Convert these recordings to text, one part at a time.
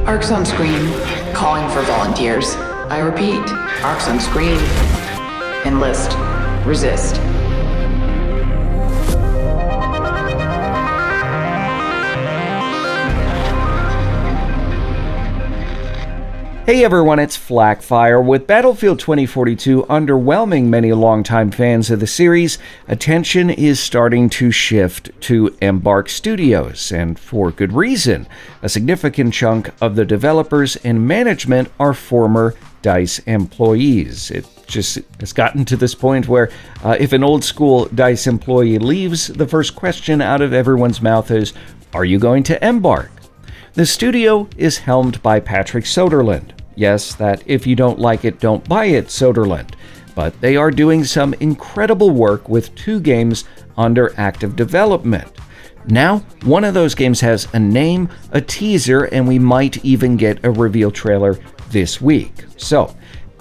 Arcs on screen, calling for volunteers. I repeat, arcs on screen. Enlist. Resist. Hey everyone, it's FLAK Fire. With Battlefield 2042 underwhelming many longtime fans of the series, attention is starting to shift to Embark Studios, and for good reason. A significant chunk of the developers and management are former DICE employees. It just has gotten to this point where if an old school DICE employee leaves, the first question out of everyone's mouth is, are you going to Embark? The studio is helmed by Patrick Soderlund. Yes, that if you don't like it, don't buy it, Soderlund. But they are doing some incredible work with 2 games under active development. Now, one of those games has a name, a teaser, and we might even get a reveal trailer this week. So,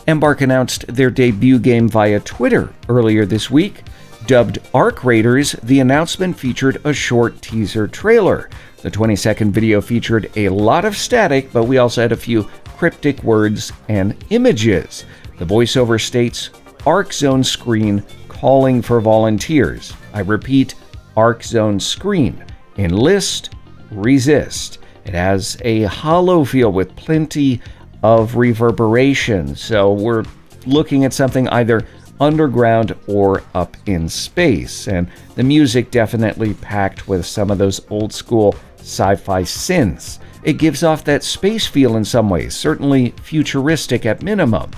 Embark announced their debut game via Twitter earlier this week. Dubbed Arc Raiders, the announcement featured a short teaser trailer. The 20-second video featured a lot of static, but we also had a few cryptic words and images. The voiceover states, Arc Zone screen calling for volunteers. I repeat, Arc Zone screen. Enlist, resist. It has a hollow feel with plenty of reverberation, so we're looking at something either underground or up in space, and the music definitely packed with some of those old school sci-fi synths. It gives off that space feel in some ways, certainly futuristic at minimum.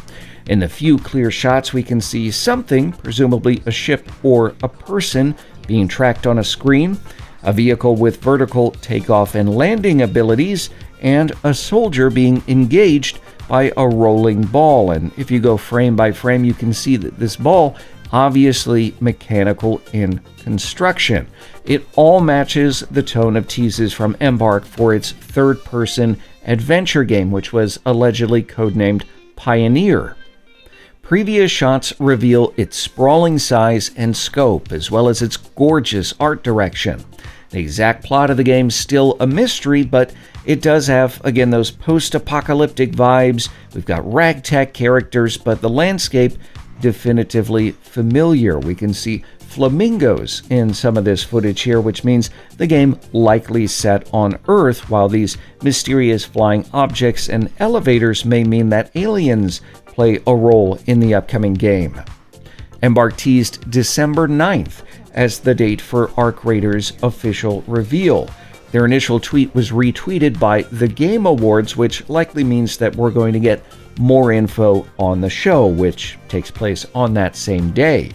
In the few clear shots we can see something, presumably a ship or a person, being tracked on a screen, a vehicle with vertical takeoff and landing abilities, and a soldier being engaged by a rolling ball. And if you go frame by frame, you can see that this ball obviously mechanical in construction. It all matches the tone of teases from Embark for its third-person adventure game, which was allegedly codenamed Pioneer. Previous shots reveal its sprawling size and scope, as well as its gorgeous art direction. The exact plot of the game is still a mystery, but it does have, again, those post-apocalyptic vibes. We've got ragtag characters, but the landscape definitively familiar. We can see flamingos in some of this footage here, which means the game likely set on Earth, while these mysterious flying objects and elevators may mean that aliens play a role in the upcoming game. Embark teased December 9th as the date for Arc Raiders' official reveal. Their initial tweet was retweeted by the Game Awards, which likely means that we're going to get more info on the show, which takes place on that same day.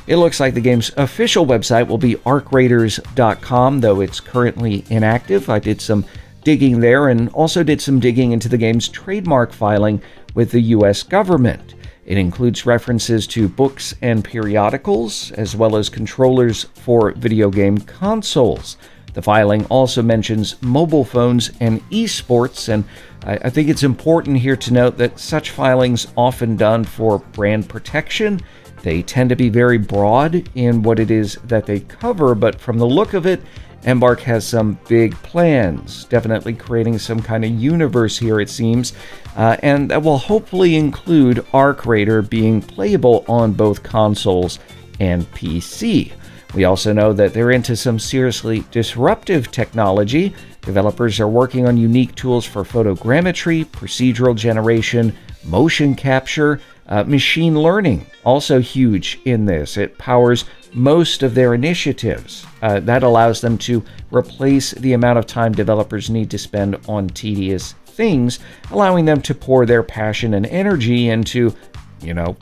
It looks like the game's official website will be arcraiders.com, though it's currently inactive. I did some digging there and also did some digging into the game's trademark filing with the US government. It includes references to books and periodicals, as well as controllers for video game consoles. The filing also mentions mobile phones and esports, and I think it's important here to note that such filings often done for brand protection. They tend to be very broad in what it is that they cover, but from the look of it, Embark has some big plans, definitely creating some kind of universe here, it seems, and that will hopefully include Arc Raider being playable on both consoles and PC. We also know that they're into some seriously disruptive technology. Developers are working on unique tools for photogrammetry, procedural generation, motion capture, machine learning. Also huge in this. It powers most of their initiatives. That allows them to replace the amount of time developers need to spend on tedious things, allowing them to pour their passion and energy into,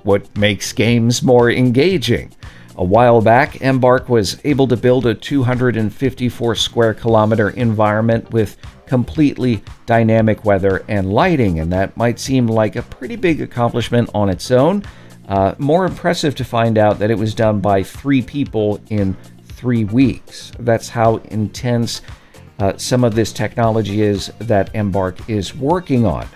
what makes games more engaging. A while back, Embark was able to build a 254 square kilometer environment with completely dynamic weather and lighting, and that might seem like a pretty big accomplishment on its own. More impressive to find out that it was done by 3 people in 3 weeks. That's how intense some of this technology is that Embark is working on.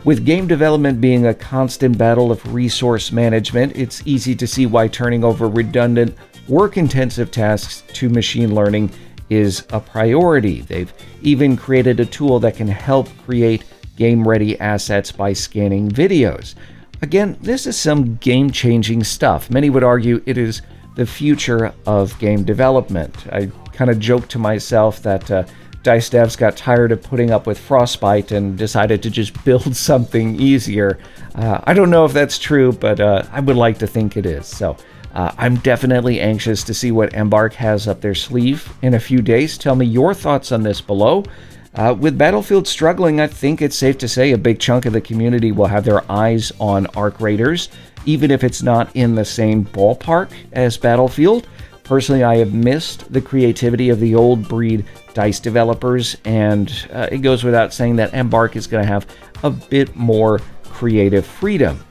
With game development being a constant battle of resource management, it's easy to see why turning over redundant, work-intensive tasks to machine learning is a priority. They've even created a tool that can help create game-ready assets by scanning videos. Again, this is some game-changing stuff. Many would argue it is the future of game development. I kind of joked to myself that DICE devs got tired of putting up with Frostbite and decided to just build something easier. I don't know if that's true, but I would like to think it is. So I'm definitely anxious to see what Embark has up their sleeve in a few days. Tell me your thoughts on this below. With Battlefield struggling, I think it's safe to say a big chunk of the community will have their eyes on Arc Raiders, even if it's not in the same ballpark as Battlefield. Personally, I have missed the creativity of the old breed DICE developers, and it goes without saying that Embark is going to have a bit more creative freedom.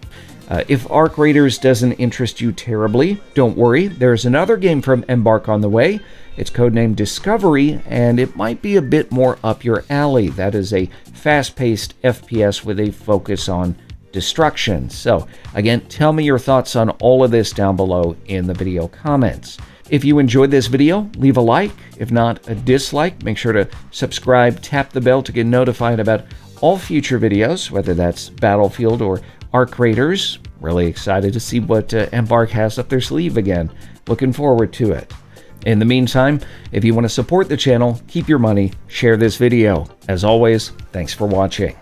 If Arc Raiders doesn't interest you terribly, don't worry, there's another game from Embark on the way. It's codenamed Discovery, and it might be a bit more up your alley. That is a fast-paced FPS with a focus on destruction. So, again, tell me your thoughts on all of this down below in the video comments. If you enjoyed this video, leave a like. If not, a dislike. Make sure to subscribe, tap the bell to get notified about all future videos, whether that's Battlefield or Arc Raiders. Really excited to see what Embark has up their sleeve again. Looking forward to it. In the meantime, if you want to support the channel, keep your money, share this video. As always, thanks for watching.